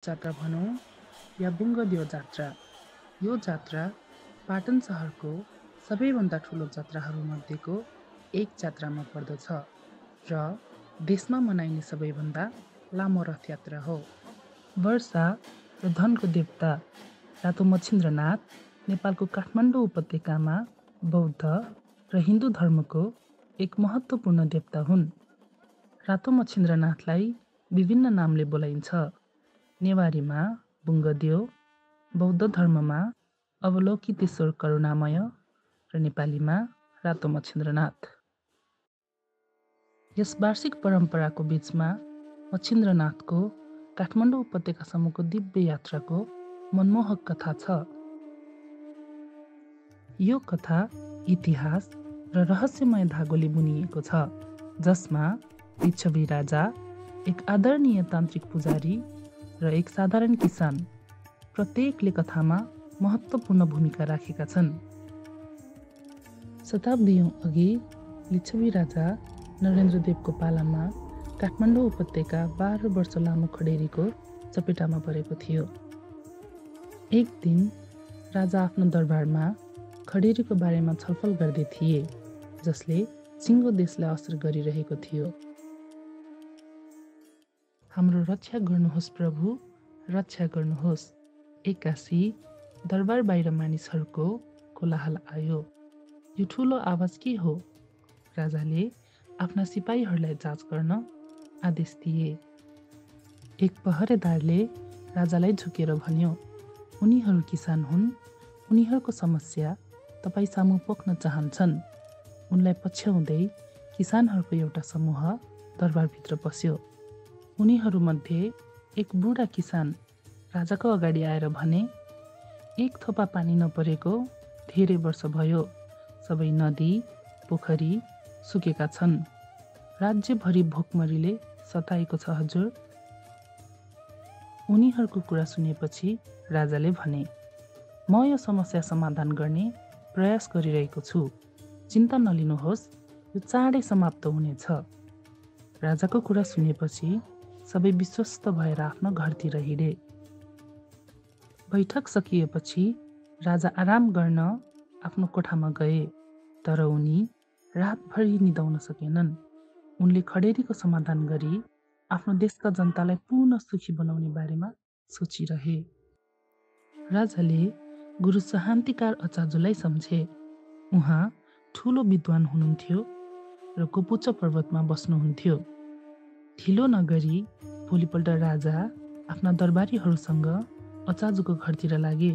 जात्रा भनौँ या बुङ्गदेव जात्रा। यो जात्रा पाटन सहरको सबैभन्दा ठुलो जात्राहरूमध्येको एक जात्रामा पर्दछ र देशमा मनाइने सबैभन्दा लामो रथयात्रा हो। वर्षा र धनको देवता रातो मच्छिन्द्रनाथ नेपालको काठमाडौँ उपत्यकामा बौद्ध र हिन्दू धर्मको एक महत्त्वपूर्ण देवता हुन्। रातो मच्छिन्द्रनाथलाई विभिन्न नामले बोलाइन्छ। नेवारीमा बुङ्गदेव, बौद्ध धर्ममा अवलोकितेश्वर करुणामय र नेपालीमा रातो मच्छिन्द्रनाथ। यस वार्षिक परम्पराको बीचमा मच्छिन्द्रनाथको काठमाडौँ उपत्यकासम्मको दिव्य यात्राको मनमोहक कथा छ। यो कथा इतिहास र रहस्यमय धागोले बुनिएको छ, जसमा लिच्छवी राजा, एक आदरणीय तान्त्रिक पुजारी र एक साधारण किसान प्रत्येकले कथामा महत्त्वपूर्ण भूमिका राखेका छन्। शताब्दीयौँ अघि लिच्छवी राजा नरेन्द्रदेवको पालामा काठमाडौँ उपत्यका 12 वर्ष लामो खडेरीको चपेटामा परेको थियो। एक दिन राजा आफ्नो दरबारमा खडेरीको बारेमा छलफल गर्दै थिए, जसले सिङ्गो देशलाई असर गरिरहेको थियो। हाम्रो रक्षा गर्नुहोस् प्रभु, रक्षा गर्नुहोस्। एक्कासी दरबार बाहिर मानिसहरूको कोलाहल आयो। यो ठुलो आवाज के हो? राजाले आफ्ना सिपाहीहरूलाई जाँच गर्न आदेश दिए। एक पहरेदारले राजालाई झुकेर भन्यो, उनीहरू किसान हुन्, उनीहरूको समस्या तपाईँ सामु पोख्न चाहन्छन्। उनलाई पछ्याउँदै किसानहरूको एउटा समूह दरबारभित्र पस्यो। उनीहरूमध्ये एक बुढा किसान राजाको अगाडि आएर भने, एक थोपा पानी नपरेको धेरै वर्ष भयो। सबै नदी, पोखरी सुकेका छन्। राज्यभरि भोकमरीले सताएको छ हजुर। उनीहरूको कुरा सुनेपछि राजाले भने, म यो समस्या समाधान गर्ने प्रयास गरिरहेको छु। चिन्ता नलिनुहोस्, यो चाँडै समाप्त हुनेछ। राजाको कुरा सुनेपछि सबै विश्वस्त भएर आफ्नो घरतिर हिँडे। बैठक सकिएपछि राजा आराम गर्न आफ्नो कोठामा गए, तर उनी रातभरि निदाउन सकेनन्। उनले खडेरीको समाधान गरी आफ्नो देशका जनतालाई पुनः सुखी बनाउने बारेमा सोचिरहे। राजाले गुरु शान्तिकार अचाजुलाई सम्झे। उहाँ ठुलो विद्वान हुनुहुन्थ्यो र कोपुच्च पर्वतमा बस्नुहुन्थ्यो। ढिलो नगरी भोलिपल्ट राजा आफ्ना दरबारीहरूसँग अचाजुको घरतिर लागे।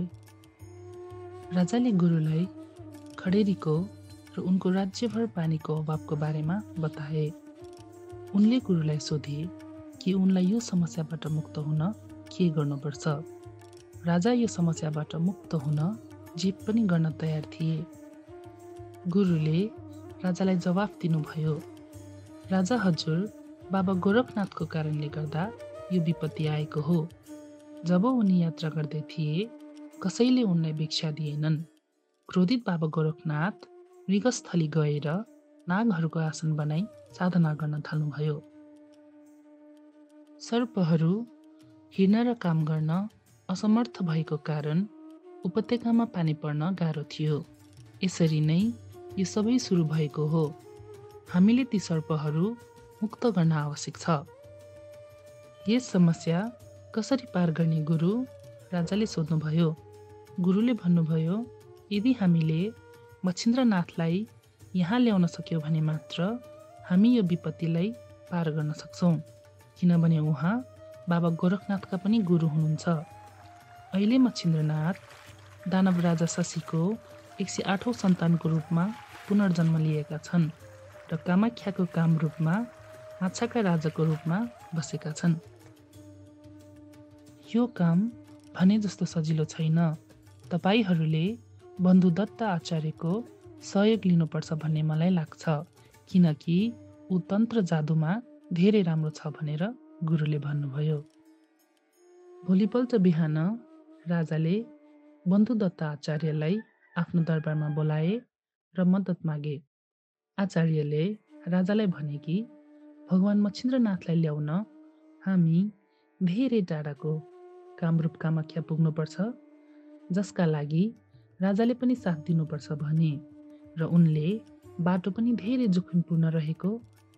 राजाले गुरुलाई खडेरीको र उनको राज्यभर पानीको अभावको बारेमा बताए। उनले गुरुलाई सोधे कि उनलाई यो समस्याबाट मुक्त हुन के गर्नुपर्छ। राजा यो समस्याबाट मुक्त हुन जे पनि गर्न तयार थिए। गुरुले राजालाई जवाफ दिनुभयो, राजा हजुर, बाबा गोरखनाथको कारणले गर्दा यो विपत्ति आएको हो। जब उनी यात्रा गर्दै थिए, कसैले उनलाई भिक्षा दिएनन्। क्रोधित बाबा गोरखनाथ मृगस्थली गएर नागहरूको आसन बनाई साधना गर्न थाल्नुभयो। सर्पहरू हिँड्न र काम गर्न असमर्थ भएको कारण उपत्यकामा पानी पर्न गाह्रो थियो। यसरी नै यो सबै सुरु भएको हो। हामीले ती सर्पहरू मुक्त गर्न आवश्यक छ। यस समस्या कसरी पार गर्ने गुरु? राजाले सोध्नुभयो। गुरुले भन्नुभयो, यदि हामीले मच्छिन्द्रनाथलाई यहाँ ल्याउन सक्यौँ भने मात्र हामी यो विपत्तिलाई पार गर्न सक्छौँ, किनभने उहाँ बाबा गोरखनाथका पनि गुरु हुनुहुन्छ। अहिले मच्छिन्द्रनाथ दानव राजा शशीको 108औं सन्तानको रूपमा पुनर्जन्म लिएका छन् र कामाख्याको कामरूपमा माछाका राजाको रूपमा बसेका छन्। यो काम भने जस्तो सजिलो छैन। तपाईहरूले बन्धुदत्त आचार्यको सहयोग लिनुपर्छ भन्ने मलाई लाग्छ, किनकि ऊ तन्त्र जादुमा धेरै राम्रो छ भनेर गुरुले भन्नुभयो। भोलिपल्ट बिहान राजाले बन्धुदत्त आचार्यलाई आफ्नो दरबारमा बोलाए र मद्दत मागे। आचार्यले राजालाई भने कि भगवान मच्छिन्द्रनाथलाई ल्याउन हामी धेरै टाढाको कामरूप कामाख्या पुग्नुपर्छ, जसका लागि राजाले पनि साथ दिनुपर्छ भने र उनले बाटो पनि धेरै जोखिमपूर्ण रहेको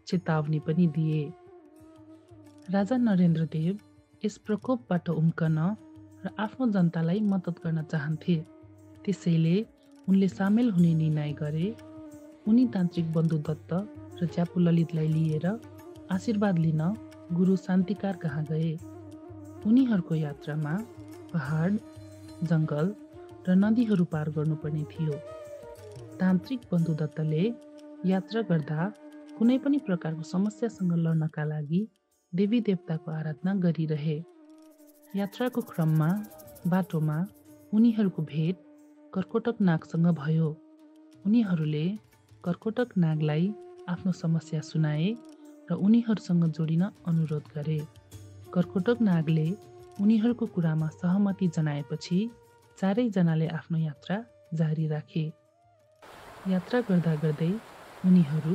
चेतावनी पनि दिए। राजा नरेन्द्रदेव यस प्रकोपबाट उम्कन र आफ्नो जनतालाई मद्दत गर्न चाहन्थे। त्यसैले उनले सामेल हुने निर्णय गरे। उनी तान्त्रिक बन्धु दत्त र च्यापु ललितलाई लिएर आशीर्वाद लिन गुरु शान्तिकार कहाँ गए। उनीहरूको यात्रामा पहाड, जङ्गल र नदीहरू पार गर्नुपर्ने थियो। तान्त्रिक बन्धु दत्तले यात्रा गर्दा कुनै पनि प्रकारको समस्यासँग लड्नका लागि देवी देवताको आराधना गरिरहे। यात्राको क्रममा बाटोमा उनीहरूको भेट कर्कोटक नागसँग भयो। उनीहरूले कर्कोटक नागलाई आफ्नो समस्या सुनाए र उनीहरूसँग जोडिन अनुरोध गरे। कर्कोटक नागले उनीहरूको कुरामा सहमति जनाएपछि चारैजनाले आफ्नो यात्रा जारी राखे। यात्रा गर्दा गर्दै उनीहरू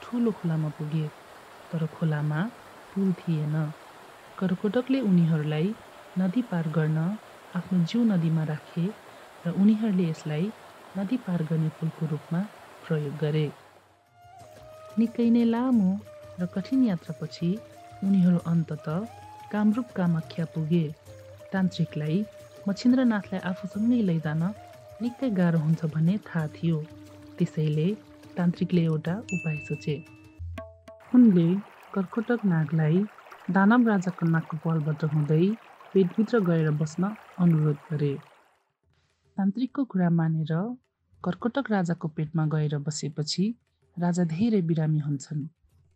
ठुलो खोलामा पुगे, तर खोलामा पुल थिएन। कर्कोटकले उनीहरूलाई नदी पार गर्न आफ्नो जिउ नदीमा राखे र उनीहरूले यसलाई नदी पार गर्ने पुलको रूपमा प्रयोग गरे। निकै नै लामो र कठिन यात्रापछि उनीहरू अन्ततः कामरूप कामाख्या पुगे। तान्त्रिकलाई मच्छिन्द्रनाथलाई आफूसँगै लैजान निकै गाह्रो हुन्छ भन्ने थाहा थियो। त्यसैले तान्त्रिकले एउटा उपाय सोचे। उनले कर्कोटक नागलाई दानव राजाको नाकको पालबाट हुँदै पेटभित्र गएर बस्न अनुरोध गरे। तान्त्रिकको कुरा मानेर कर्कोटक राजाको पेटमा गएर बसेपछि राजा धेरै बिरामी हुन्छन्।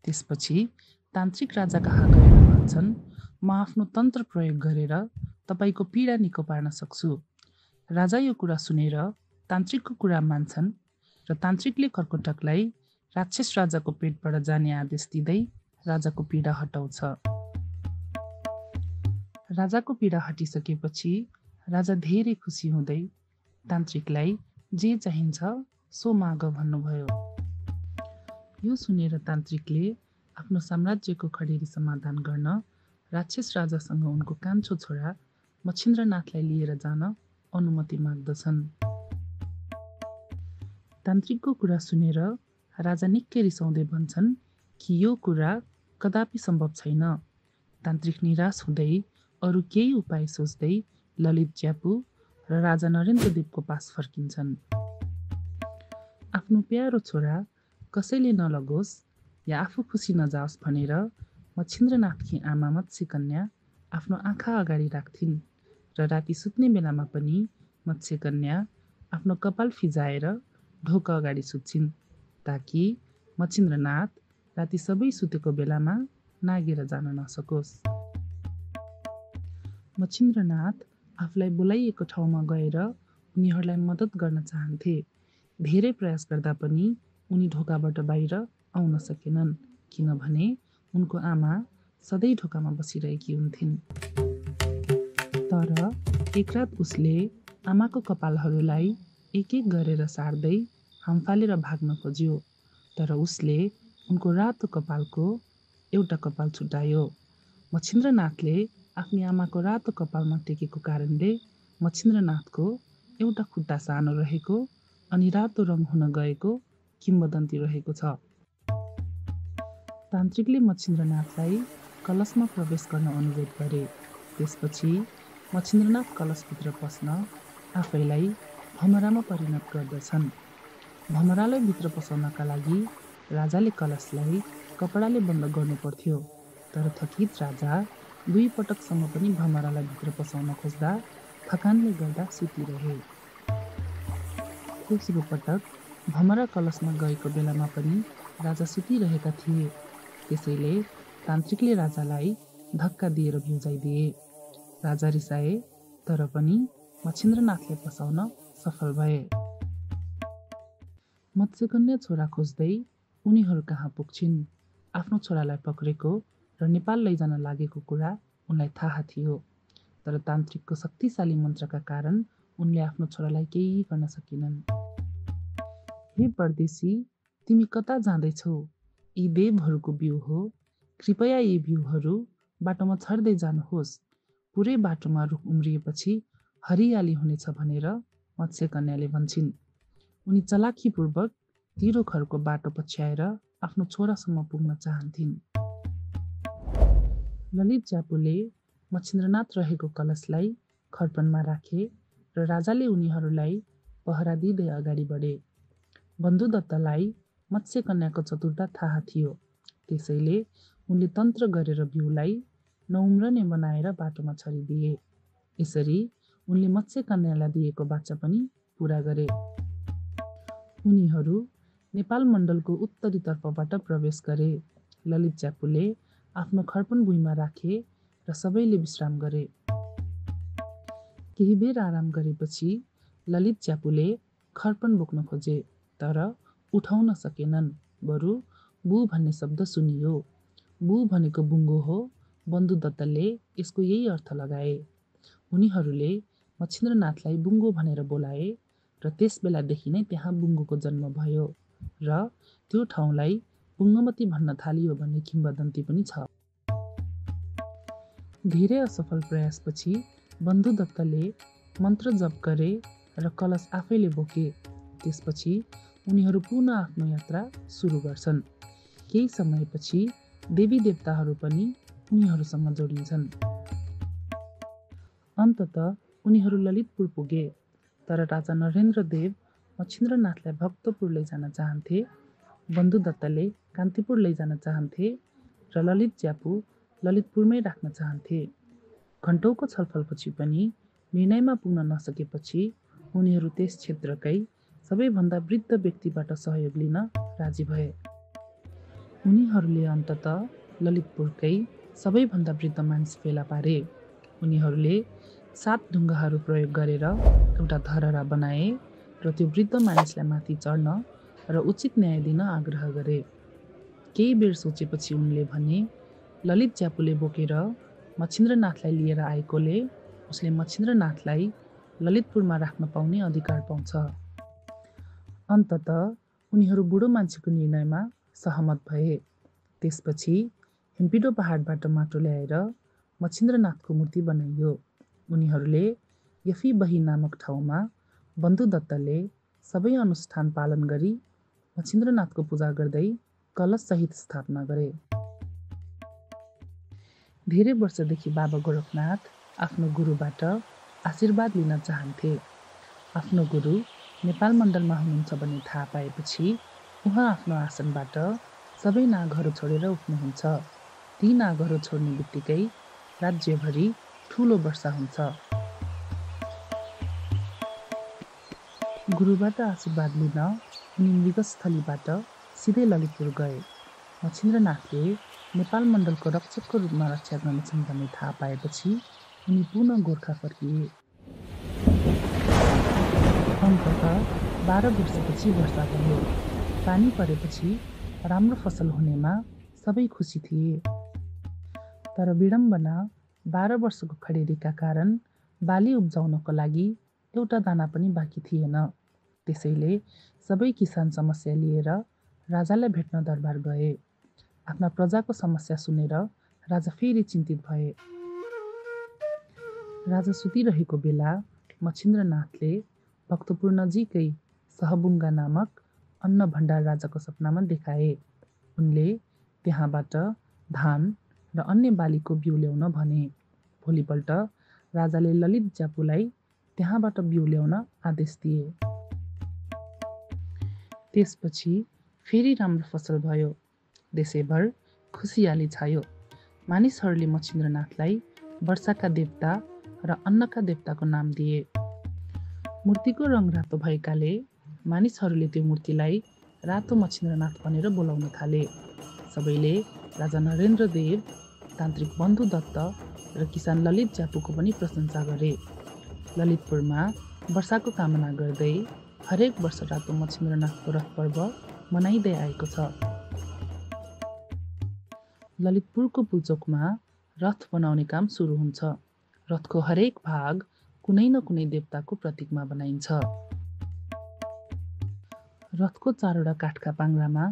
त्यसपछि तान्त्रिक राजा कहाँ गएर भन्छन्, म आफ्नो तन्त्र प्रयोग गरेर तपाईँको पीडा निको पार्न सक्छु। राजा यो कुरा सुनेर तान्त्रिकको कुरा मान्छन् र तान्त्रिकले कर्कोटकलाई राक्षस राजाको पेटबाट जाने आदेश दिँदै राजाको पीडा हटाउँछ। राजाको पीडा हटिसकेपछि राजा धेरै खुसी हुँदै तान्त्रिकलाई जे चाहिन्छ सो माग भन्नुभयो। यो सुनेर तान्त्रिकले आफ्नो साम्राज्यको खडेरी समाधान गर्न राक्षस राजासँग उनको कान्छो छोरा मच्छिन्द्रनाथलाई लिएर जान अनुमति माग्दछन्। तान्त्रिकको कुरा सुनेर राजा निकै रिसाउँदै भन्छन् कि यो कुरा कदापि सम्भव छैन। तान्त्रिक निराश हुँदै अरू केही उपाय सोच्दै ललित च्यापु र राजा नरेन्द्रदेवको पास फर्किन्छन्। आफ्नो प्यारो छोरा कसैले नलगोस् या आफू खुसी नजाओस् भनेर मच्छिन्द्रनाथकी आमा मत्स्यकन्या आफ्नो आँखा अगाडि राख्थिन् र राति सुत्ने बेलामा पनि मत्स्यकन्या आफ्नो कपाल फिजाएर ढोका अगाडि सुत्छिन् ताकि मच्छिन्द्रनाथ राति सबै सुतेको बेलामा नागेर जान नसकोस्। मच्छिन्द्रनाथ आफूलाई बोलाइएको ठाउँमा गएर उनीहरूलाई मद्दत गर्न चाहन्थे। धेरै प्रयास गर्दा पनि उनी ढोकाबाट बाहिर आउन सकेनन्, किनभने उनको आमा सधैँ ढोकामा बसिरहेकी हुन्थिन्। तर एक रात उसले आमाको कपालहरूलाई एक एक गरेर सार्दै हामफालेर भाग्न खोज्यो, तर उसले उनको रातो कपालको एउटा कपाल छुटायो। मच्छिन्द्रनाथले आफ्नो आमाको रातो कपालमा टेकेको कारणले मच्छिन्द्रनाथको एउटा खुट्टा सानो रहेको अनि रातो रङ हुन गएको किम्वदन्ती रहेको छ। तान्त्रिकले मच्छिन्द्रनाथलाई कलशमा प्रवेश गर्न अनुरोध गरे। त्यसपछि मच्छिन्द्रनाथ कलशभित्र पस्न आफैलाई भमरामा परिणत गर्दछन्। भमरालाई भित्र पसाउनका लागि राजाले कलशलाई कपडाले बन्द गर्नु पर्थ्यो, तर थकित राजा 2 पटकसम्म पनि भमरालाई भित्र पसाउन खोज्दा थकानले गर्दा सुतिरहे। तेस्रो पटक भमरा कलशमा गएको बेलामा पनि राजा सुतिरहेका थिए। त्यसैले तान्त्रिकले राजालाई धक्का दिएर भ्युजाइदिए। राजा रिसाए, तर पनि मच्छिन्द्रनाथले पसाउन सफल भए। मत्स्यकन्या छोरा खोज्दै उनीहरू कहाँ पुग्छिन्। आफ्नो छोरालाई पक्रेको र नेपाल लैजान लागेको कुरा उनलाई थाहा थियो, तर तान्त्रिकको शक्तिशाली मन्त्रका कारण उनले आफ्नो छोरालाई केही गर्न सकेनन्। हे परदेशी, तिमी कता जाँदैछौ? यी देवहरूको बिउ हो, कृपया यी बिउहरू बाटोमा छर्दै जानुहोस्। पुरै बाटोमा रुख उम्रिएपछि हरियाली हुनेछ भनेर मत्स्यकन्याले भन्छिन्। उनी चलाखीपूर्वक तिरो घरको बाटो पछ्याएर आफ्नो छोरासम्म पुग्न चाहन्थिन्। ललित ज्यापूले मच्छिन्द्रनाथ रहेको कलशलाई खर्पनमा राखे र राजाले उनीहरूलाई पहरा दिँदै अगाडि बढे। बन्धुदत्तलाई मत्स्यकन्याको चतुरता थाहा थियो, त्यसैले उनले तन्त्र गरेर बिउलाई नउम्रने बनाएर बाटोमा छरिदिए। यसरी उनले मत्स्यकन्यालाई दिएको बाचा पनि पूरा गरे। उनीहरू नेपाल मण्डलको उत्तरी तर्फबाट प्रवेश गरे। ललित ज्यापूले आफ्नो खर्पन भुइँमा राखे र सबैले विश्राम गरे। केही बेर आराम गरेपछि ललित ज्यापूले खर्पन बोक्न खोजे, तर उठाउन सकेनन्। बरु बु भन्ने शब्द सुनियो। बु भनेको बुङ्गो हो। बन्धुदत्तले यसको यही अर्थ लगाए। उनीहरूले मच्छिन्द्रनाथलाई बुङ्गो भनेर बोलाए र त्यस बेलादेखि नै त्यहाँ बुङ्गोको जन्म भयो र त्यो ठाउँलाई बुङ्गमती भन्न थालियो भन्ने किम्वदन्ती पनि छ। धेरै असफल प्रयासपछि बन्धुदत्तले मन्त्र जप गरे र कलश आफैले बोके। त्यसपछि उनीहरू पुनः आफ्नो यात्रा सुरु गर्छन्। केही समयपछि देवी देवताहरू पनि उनीहरूसँग जोडिन्छन्। अन्ततः उनीहरू ललितपुर पुगे, तर राजा नरेन्द्रदेव मच्छिन्द्रनाथलाई भक्तपुर लैजान चाहन्थे, बन्धुदत्तले कान्तिपुर लैजान चाहन्थे र ललित ज्यापू ललितपुरमै राख्न चाहन्थे। घण्टौको छलफलपछि पनि निर्णयमा पुग्न नसकेपछि उनीहरू त्यस क्षेत्रकै सबैभन्दा वृद्ध व्यक्तिबाट सहयोग लिन राजी भए। उनीहरूले अन्ततः ललितपुरकै सबैभन्दा वृद्ध मानिस फेला पारे। उनीहरूले 7 ढुङ्गाहरू प्रयोग गरेर एउटा धरहरा बनाए र त्यो वृद्ध मानिसलाई माथि चढ्न र उचित न्याय दिन आग्रह गरे। केही बेर सोचेपछि उनले भने, ललित ज्यापूले बोकेर मच्छिन्द्रनाथलाई लिएर आएकोले उसले मच्छिन्द्रनाथलाई ललितपुरमा राख्न पाउने अधिकार पाउँछ। अन्ततः उनीहरू बुढो मान्छेको निर्णयमा सहमत भए। त्यसपछि हिम्पिडो पहाडबाट माटो ल्याएर मच्छिन्द्रनाथको मूर्ति बनाइयो। उनीहरूले यफी बही नामक ठाउँमा बन्धुदत्तले सबै अनुष्ठान पालन गरी मच्छिन्द्रनाथको पूजा गर्दै कलशसहित स्थापना गरे। धेरै वर्षदेखि बाबा गोरखनाथ आफ्नो गुरुबाट आशीर्वाद लिन चाहन्थे। आफ्नो गुरु नेपाल मण्डलमा हुनुहुन्छ भन्ने थाहा पाएपछि उहाँ आफ्नो आसनबाट सबै नागहरू छोडेर उठ्नुहुन्छ। ती नागहरू छोड्ने बित्तिकै राज्यभरि ठुलो वर्षा हुन्छ। गुरुबाट आशीर्वाद लिन उनी मृगस्थलीबाट सिधै ललितपुर गए। मच्छिन्द्रनाथले नेपाल मण्डलको रक्षकको रूपमा रक्षा गर्नेछन् भन्ने थाहा पाएपछि उनी पुनः गोर्खा फर्किए। अन्ततः 12 वर्षपछि वर्षा भयो। पानी परेपछि राम्रो फसल हुनेमा सबै खुसी थिए। तर विडम्बना 12 वर्षको खडेरीका कारण बाली उब्जाउनको लागि एउटा दाना पनि बाँकी थिएन। त्यसैले सबै किसान समस्या लिएर राजालाई भेट्न दरबार गए। आफ्ना प्रजाको समस्या सुनेर राजा फेरि चिन्तित भए। राजा सुतिरहेको बेला मच्छिन्द्रनाथले भक्तपुर नजिकै सहबुङ्गा नामक अन्न भण्डार राजाको सपनामा देखाए। उनले त्यहाँबाट धान र अन्य बालीको बिउ ल्याउन भने। भोलिपल्ट राजाले ललित ज्यापूलाई त्यहाँबाट बिउ ल्याउन आदेश दिए। त्यसपछि फेरि राम्रो फसल भयो। देशैभर खुसियाली छायो। मानिसहरूले मच्छिन्द्रनाथलाई वर्षाका देवता र अन्नका देवताको नाम दिए। मूर्तिको रङ रातो भएकाले मानिसहरूले त्यो मूर्तिलाई रातो मच्छिन्द्रनाथ भनेर बोलाउन थाले। सबैले राजा नरेन्द्रदेव, तान्त्रिक बन्धुदत्त र किसान ललित ज्यापूको पनि प्रशंसा गरे। ललितपुरमा वर्षाको कामना गर्दै हरेक वर्ष रातो मच्छिन्द्रनाथको रथ पर्व मनाइँदै आएको छ। ललितपुरको पुल्चोकमा रथ बनाउने काम सुरु हुन्छ। रथको हरेक भाग कुनै न कुनै देवताको प्रतीकमा बनाइन्छ। रथको 4वटा काठका पाङ्ग्रामा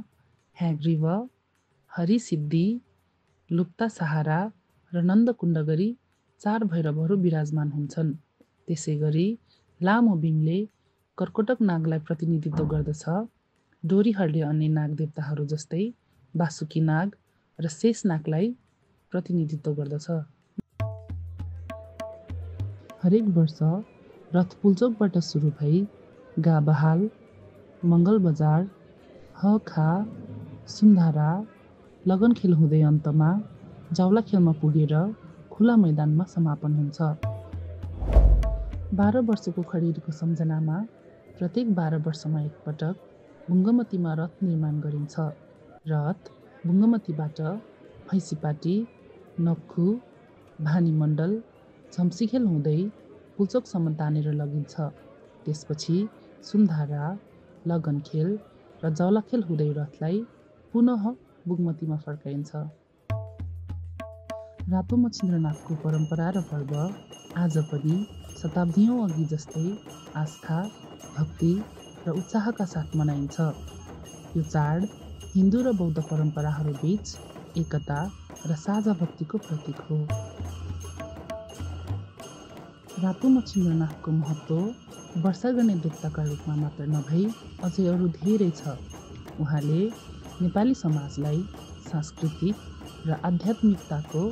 4 भैरवहरू विराजमान हुन्छन्। त्यसै गरी लामो बिङले कर्कोटक नागलाई प्रतिनिधित्व गर्दछ। डोरीहरूले अन्य नाग देवताहरू जस्तै वासुकी नाग र शेष नागलाई प्रतिनिधित्व गर्दछ। हरेक वर्ष रथ पुल्चोकबाट सुरु भई गाबहाल, मङ्गलबजार, हखा, सुन्धारा, लगनखेल हुँदै अन्तमा जावलाखेलमा पुगेर खुला मैदानमा समापन हुन्छ। 12 वर्षको खडेरीको सम्झनामा प्रत्येक 12 वर्षमा एकपटक बुङ्गमतीमा रथ निर्माण गरिन्छ। रथ बुङ्गमतीबाट भैँसीपाटी, नक्खु, भानीमण्डल, झम्सीखेल हुँदै पुल्चोकसम्म तानेर लगिन्छ। त्यसपछि सुन्धारा, लगनखेल र जावलाखेल हुँदै रथलाई पुनः बुङ्गमतीमा फर्काइन्छ। रातो मच्छिन्द्रनाथको परम्परा र पर्व आज पनि शताब्दीऔँ अघि जस्तै आस्था, भक्ति र उत्साहका साथ मनाइन्छ। यो चाड हिन्दू र बौद्ध परम्पराहरूबीच एकता र साझा भक्तिको प्रतीक हो। रातो मच्छिन्द्रनाथको महत्त्व वर्षा गर्ने देवताका रूपमा मात्र नभई अझै अरू धेरै छ। उहाँले नेपाली समाजलाई सांस्कृतिक र आध्यात्मिकताको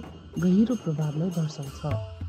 गहिरो प्रभावलाई दर्शाउँछ।